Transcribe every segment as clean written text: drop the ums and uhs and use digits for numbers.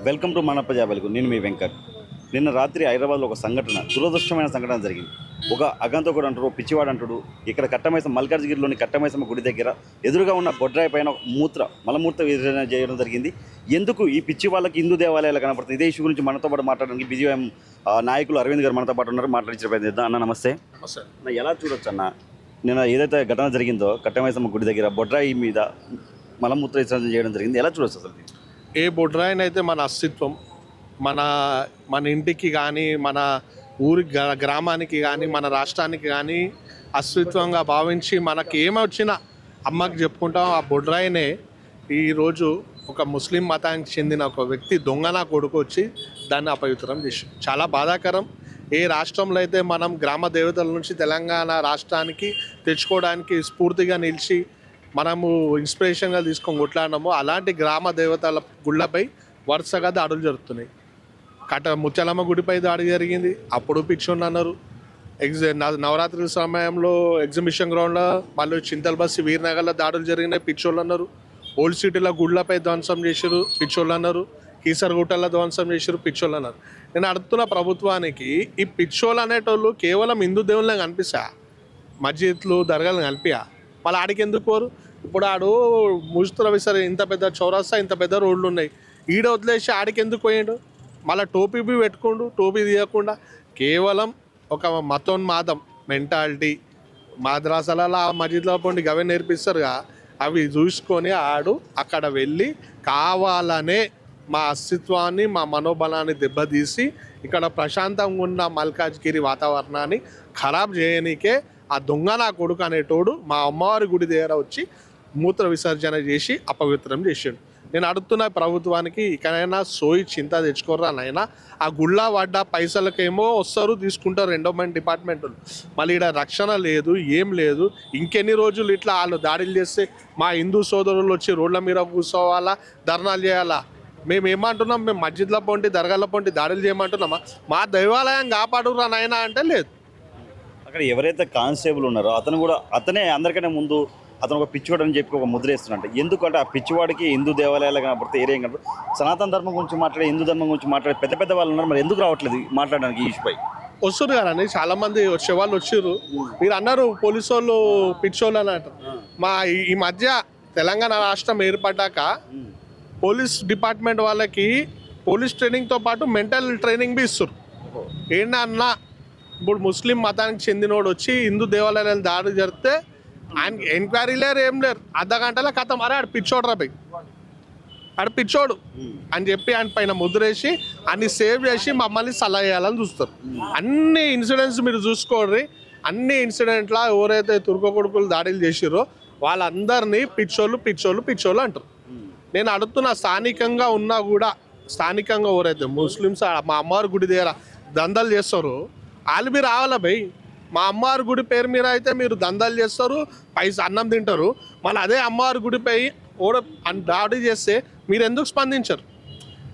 Welcome to మన ప్రజా వెలుగు. నేను మీ వెంకట్. నిన్న రాత్రి హైదరాబాద్లో ఒక సంఘటన, దురదృష్టమైన సంఘటన జరిగింది. ఒక అగంతకుడు అంటారు, పిచ్చివాడు అంటాడు. ఇక్కడ కట్టమైసమ్మ, మల్కాజ్గిరిలోని కట్టమైసమ్మ గుడి దగ్గర ఎదురుగా ఉన్న బొడ్రాయి పైన మలమూత్ర విసర్జన చేయడం జరిగింది. ఎందుకు ఈ పిచ్చి వాళ్ళకి హిందూ దేవాలయాలు కనపడుతుంది? ఇదే ఇష్యూ గురించి మనతో పాటు మాట్లాడడానికి బీజేఎం నాయకులు అరవింద్ గారు మనతో పాటు ఉన్నారు. మాట్లాడించే ప్రయత్నిద్దాం. అన్న నమస్తే. అన్న, ఎలా చూడొచ్చు అన్న, నిన్న ఏదైతే ఘటన జరిగిందో కట్టమైసమ్మ గుడి దగ్గర బొడ్రాయి మీద మలమూత్ర విసర్జన చేయడం జరిగింది, ఎలా చూడొచ్చు అసలు? ఏ బొడ్రాయినైతే మన అస్తిత్వం, మన మన ఇంటికి కానీ, మన ఊరి గ్రామానికి కానీ, మన రాష్ట్రానికి కానీ అస్తిత్వంగా భావించి మనకి ఏమొచ్చినా అమ్మకి చెప్పుకుంటాం. ఆ బొడ్రాయినే ఈరోజు ఒక ముస్లిం మతానికి చెందిన ఒక వ్యక్తి దొంగన కొడుకు వచ్చి దాన్ని అపవిత్రం చేసి, చాలా బాధాకరం. ఏ రాష్ట్రంలో అయితే మనం గ్రామ దేవతల నుంచి తెలంగాణ రాష్ట్రానికి తెచ్చుకోవడానికి స్ఫూర్తిగా నిలిచి మనము ఇన్స్పిరేషన్గా తీసుకొని కొట్లాడినామో అలాంటి గ్రామ దేవతల గుళ్ళపై వరుసగా దాడులు జరుగుతున్నాయి. ముత్యాలమ్మ గుడిపై దాడి జరిగింది, అప్పుడు పిచ్చోళ్ళు అన్నారు. నవరాత్రుల సమయంలో ఎగ్జిబిషన్ గ్రౌండ్లో, మళ్ళీ చింతల్ బస్సి వీరనగర్లో దాడులు జరిగినాయి, పిచ్చోళ్ళు అన్నారు. ఓల్డ్ సిటీలో గుళ్ళపై ధ్వంసం చేసారు, పిచ్చోళ్ళు అన్నారు. కీసరగుట్టలో ధ్వంసం చేసారు, పిచ్చోళ్ళు అన్నారు. నేను అడుగుతున్న ప్రభుత్వానికి, ఈ పిచ్చోళ్ళు అనేటోళ్ళు కేవలం హిందూ దేవుళ్ళే కనిపిస్తా, మస్జిద్లు దర్గాలు కనిపియా, మళ్ళీ ఆడికి ఎందుకు పోరు? ఇప్పుడు ఆడు ముస్తుల విసరి ఇంత పెద్ద చౌరస్తా, ఇంత పెద్ద రోడ్లు ఉన్నాయి, ఈడ వదిలేసి ఆడికి ఎందుకు పోయాడు? మళ్ళీ టోపీ పెట్టుకుండు, టోపీ తీయకుండా కేవలం ఒక మతోన్మాదం మెంటాలిటీ. మాద్రాసాలలో ఆ మస్జిద్లో పోండి గవే నేర్పిస్తారుగా, అవి చూసుకొని ఆడు అక్కడ వెళ్ళి కావాలనే మా అస్తిత్వాన్ని, మా మనోబలాన్ని దెబ్బతీసి ఇక్కడ ప్రశాంతంగా ఉన్న మల్కాజ్గిరి వాతావరణాన్ని ఖరాబ్ చేయనీకే ఆ దొంగ నా కొడుకు అనేటోడు మా అమ్మవారి గుడి దగ్గర వచ్చి మూత్ర విసర్జన చేసి అపవిత్రం చేసాడు. నేను అడుగుతున్న ప్రభుత్వానికి, ఇకనైనా సోయి చింత తెచ్చుకోర్రా నాయనా. ఆ గుళ్ళ పడ్డ పైసలకేమో వస్తారు, తీసుకుంటారు ఎండోమెంట్ డిపార్ట్మెంట్లు. మళ్ళీ ఇక్కడ రక్షణ లేదు, ఏం లేదు. ఇంకెన్ని రోజులు ఇట్లా వాళ్ళు దాడులు చేస్తే మా హిందూ సోదరులు వచ్చి రోడ్ల మీద కూర్చోవాలా, ధర్నాలు చేయాలా? మేము ఏమంటున్నాం? మేము మస్జిద్ల పొంటి దర్గాల పొంటి దాడులు చేయమంటున్నామా? మా దైవాలయం కాపాడురా నాయనా అంటే లేదు. అక్కడ ఎవరైతే కానిస్టేబుల్ ఉన్నారో అతనే అందరికంటే ముందు అతను ఒక పిచ్చివాడు అని చెప్పి ఒక ముద్ర వేస్తున్నట్టు. ఎందుకంటే ఆ పిచ్చివాడికి హిందూ దేవాలయాలు కనపడితే ఏరేం కనపడి సనాతన ధర్మం గురించి మాట్లాడే, హిందూ ధర్మం గురించి మాట్లాడే పెద్ద పెద్ద వాళ్ళు ఉన్నారు. మరి ఎందుకు రావట్లేదు మాట్లాడడానికి ఈ ఇష్యూపై? వస్తున్నారు కదండి, చాలా మంది వచ్చే వాళ్ళు వచ్చారు. మీరు అన్నారు పోలీసు వాళ్ళు పిచ్చోళ్ళు అని అంటారు. మా ఈ మధ్య తెలంగాణ రాష్ట్రం ఏర్పడ్డాక పోలీస్ డిపార్ట్మెంట్ వాళ్ళకి పోలీస్ ట్రైనింగ్తో పాటు మెంటల్ ట్రైనింగ్ బి ఇస్తారు. ఏంటన్నా, ఇప్పుడు ముస్లిం మతానికి చెందినోడు వచ్చి హిందూ దేవాలయాలను దాడి జరిగితే ఆయన ఎంక్వైరీ లేరు, ఏం లేరు, అర్ధ గంటలో కథం, అరే ఆడు పిచ్చోడు రాబోయ్, ఆడు పిచ్చోడు అని చెప్పి ఆయన పైన ముద్రేసి అన్ని సేవ్ చేసి మమ్మల్ని సలహా చేయాలని చూస్తారు. అన్ని ఇన్సిడెంట్స్ మీరు చూసుకోండి. అన్ని ఇన్సిడెంట్లో ఎవరైతే తుర్క కొడుకులు దాడులు చేసిరో వాళ్ళందరినీ పిచ్చోళ్ళు అంటారు. నేను అడుగుతున్న, స్థానికంగా ఉన్నా కూడా, స్థానికంగా ఎవరైతే ముస్లిమ్స్ మా అమ్మవారి గుడి దగ్గర దందాలు చేస్తారో వాళ్ళు మీరు రావాలా భయ్. మా అమ్మవారి గుడి పేరు మీద అయితే మీరు దందాలు చేస్తారు, అన్నం తింటారు. మళ్ళీ అదే అమ్మవారి గుడిపై దాడి చేస్తే మీరు ఎందుకు స్పందించరు?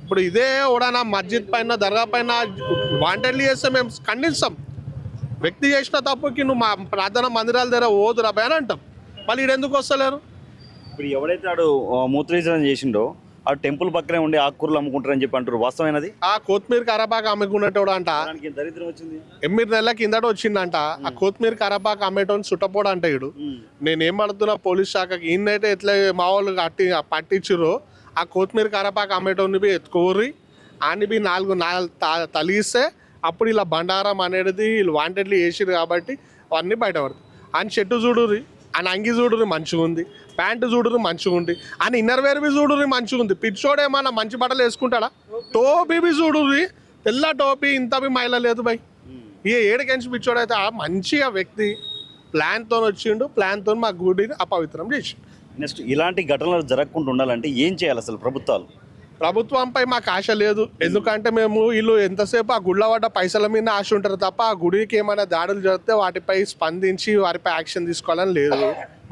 ఇప్పుడు ఇదే ఓడానా మస్జిద్ పైన, దర్గా పైన వాంటెడ్లీ చేస్తే మేము ఖండిస్తాం. వ్యక్తి చేసిన తప్పుకి నువ్వు మా ప్రార్థన మందిరాల దగ్గర ఓదురా భయ అని అంటాం. మళ్ళీ ఈడు ఎందుకు వస్తలేరు? ఇప్పుడు ఎవడైతే ఆడు మూత్రవిసర్జన చేసిండో ఆ టెంపుల్ పక్కనే ఉండి ఆకుకూరలు అమ్ముకుంటారని చెప్పి అంటారు, వాస్తవమైనది? ఆ కొత్తిమీర కరాపాకు అమ్ముకునేటోడు అంట, దరిద్రం వచ్చింది. 8 నెలల కిందట వచ్చిందంట. ఆ కొత్తిమీర కరాపాకు అమ్మేటోని చుట్టపోడు అంట. ఇడు నేనేం అడుగుతున్నా పోలీస్ శాఖకి, ఈయనైతే ఎట్లా మా వాళ్ళు పట్టించురో ఆ కొత్తిమీర కరాపాకు అమ్మేటోని బి ఎత్తుకోర్రి, అని బి 4 తలిగిస్తే అప్పుడు ఇలా బండారం అనేది వీళ్ళు వాంటెడ్లీ వేసిరు కాబట్టి అవన్నీ బయటపడతాయి. ఆయన చెట్టు చూడుర్రి, ఆయన అంగి చూడుర్రి మంచిగా ఉంది, ప్యాంటు చూడుర్రి మంచిగా ఉంది, ఆయన ఇన్నర్ వేర్ బి చూడుర్రి మంచిగా ఉంది. పిచ్చోడు ఏమన్నా మంచి బట్టలు వేసుకుంటాడా? టోపీ బి చూడుర్రి, తెల్ల టోపీ, ఇంత బి మైల లేదు బై. ఇక ఏడుకెంచి పిచ్చోడు అయితే మంచిగా వ్యక్తి ప్లాన్తో వచ్చిండు, ప్లాన్తో మా గుడిని అపవిత్రం చేసి. నెక్స్ట్ ఇలాంటి ఘటనలు జరగకుండా ఉండాలంటే ఏం చేయాలి అసలు ప్రభుత్వాలు? ప్రభుత్వంపై మాకు ఆశ లేదు. ఎందుకంటే మేము వీళ్ళు ఎంతసేపు ఆ గుళ్ళ పడ్డ పైసల మీద ఆశ ఉంటారు తప్ప ఆ గుడికి ఏమైనా దాడులు జరిగితే వాటిపై స్పందించి వారిపై యాక్షన్ తీసుకోవాలని లేదు.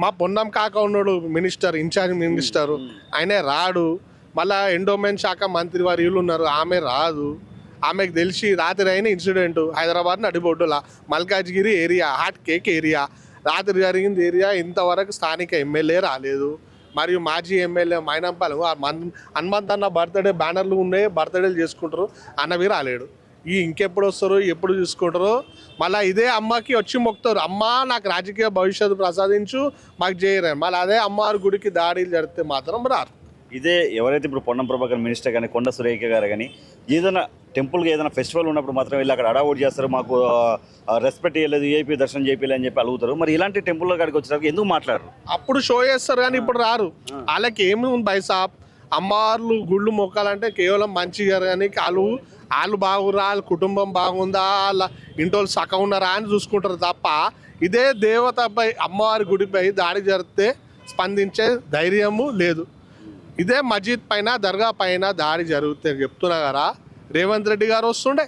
మా పొన్నం కాక ఉన్నాడు మినిస్టర్, ఇన్ఛార్జ్ మినిస్టరు, ఆయనే రాడు. మళ్ళీ ఎండోమెంట్ శాఖ మంత్రి వారు వీళ్ళు ఉన్నారు, ఆమె రాదు. ఆమెకు తెలిసి రాత్రి అయిన ఇన్సిడెంట్ హైదరాబాద్ నడిబొడ్డులా Malkajgiri area, hot cake area, రాత్రి జరిగింది ఏరియా. ఇంతవరకు స్థానిక ఎమ్మెల్యే రాలేదు, మరియు మాజీ ఎమ్మెల్యే మైనంపాలెం హనుమంత్ అన్న బర్త్డే బ్యానర్లు ఉన్నాయి, బర్త్డేలు చేసుకుంటారు. అన్నవి రాలేడు. ఈ ఇంకెప్పుడు వస్తారు, ఎప్పుడు చూసుకుంటారు. మళ్ళీ ఇదే అమ్మకి వచ్చి మొక్కుతారు, అమ్మ నాకు రాజకీయ భవిష్యత్తు ప్రసాదించు, మాకు చేయరు. మళ్ళీ అదే అమ్మవారి గుడికి దాడులు జరిగితే మాత్రం రారు. ఇదే ఎవరైతే ఇప్పుడు పొన్నం ప్రభాకర్ మినిస్టర్ కానీ కొండ సురేఖ గారు కానీ ఏదైనా టెంపుల్కి ఏదైనా ఫెస్టివల్ ఉన్నప్పుడు మాత్రం వీళ్ళు అక్కడ అడావుట్ చేస్తారు, మాకు రెస్పెక్ట్ చేయలేదు, ఏపీ దర్శనం చేయలేదు అని చెప్పి అడుగుతారు. మరి ఇలాంటి టెంపుల్ కాడికి వచ్చేసరికి ఎందుకు మాట్లాడరు? అప్పుడు షో చేస్తారు కానీ ఇప్పుడు రారు. వాళ్ళకి ఏమి ఉంది బైసాబ్, అమ్మవార్లు గుళ్ళు మొక్కాలంటే కేవలం మంచిగా కానీ వాళ్ళు బాగురా, వాళ్ళ కుటుంబం బాగుందా, వాళ్ళ ఇంట్లో సగం ఉన్నారా అని చూసుకుంటారు తప్ప ఇదే దేవతపై అమ్మవారి గుడిపై దాడి జరిగితే స్పందించే ధైర్యము లేదు. ఇదే మస్జిద్ పైన దర్గా పైన దాడి జరిగితే చెప్తున్నా కదా, రేవంత్ రెడ్డి గారు వస్తుండే,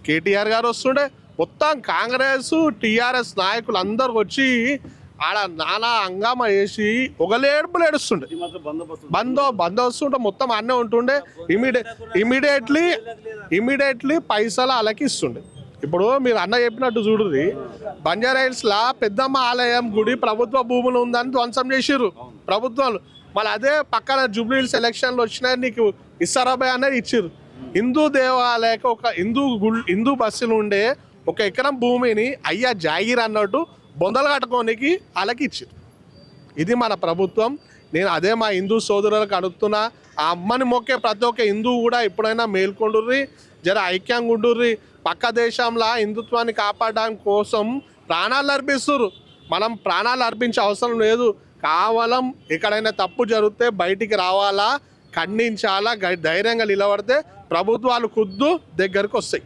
కేటీఆర్ గారు వస్తుండే, మొత్తం కాంగ్రెస్ టీఆర్ఎస్ నాయకులు అందరు వచ్చి ఆడ నానా హంగామా చేసి ఒకలేడుపులు ఏడుస్తుండే, బందోబస్తు మొత్తం అన్నీ ఉంటుండే. ఇమీడియట్లీ పైసలు వాళ్ళకి ఇస్తుండే. ఇప్పుడు మీరు అన్న చెప్పినట్టు చూడుర్రి, బంజారాహిల్స్లా పెద్దమ్మ ఆలయం గుడి ప్రభుత్వ భూములు ఉందని ధ్వంసం చేసిర్రు ప్రభుత్వాలు. మళ్ళీ అదే పక్కన జూబ్లీహిల్స్ ఎలక్షన్లు వచ్చినాయి, నీకు ఇస్తారాబాయ్ అనేది ఇచ్చిర్రు. హిందూ దేవాలయకు ఒక హిందూ బస్సులు ఉండే 1 ఎకరం భూమిని అయ్యా జాగీర్ అన్నట్టు బొందలు కట్టుకోనికి వాళ్ళకి ఇచ్చారు. ఇది మన ప్రభుత్వం. నేను అదే మా హిందూ సోదరులకు అడుగుతున్నా, ఆ అమ్మని మొక్కే ప్రతి ఒక్క హిందువు కూడా ఎప్పుడైనా మేల్కొండుర్రి, జర ఐక్యంగా ఉండుర్రి. పక్క దేశంలో హిందుత్వాన్ని కాపాడడానికి కోసం ప్రాణాలు అర్పిస్తున్నారు. మనం ప్రాణాలు అర్పించే అవసరం లేదు. కేవలం ఎక్కడైనా తప్పు జరిగితే బయటికి రావాలా, ఖండించాలా, ధైర్యంగా నిలబడితే ప్రభుత్వాలు దగ్గరకు వస్తాయి.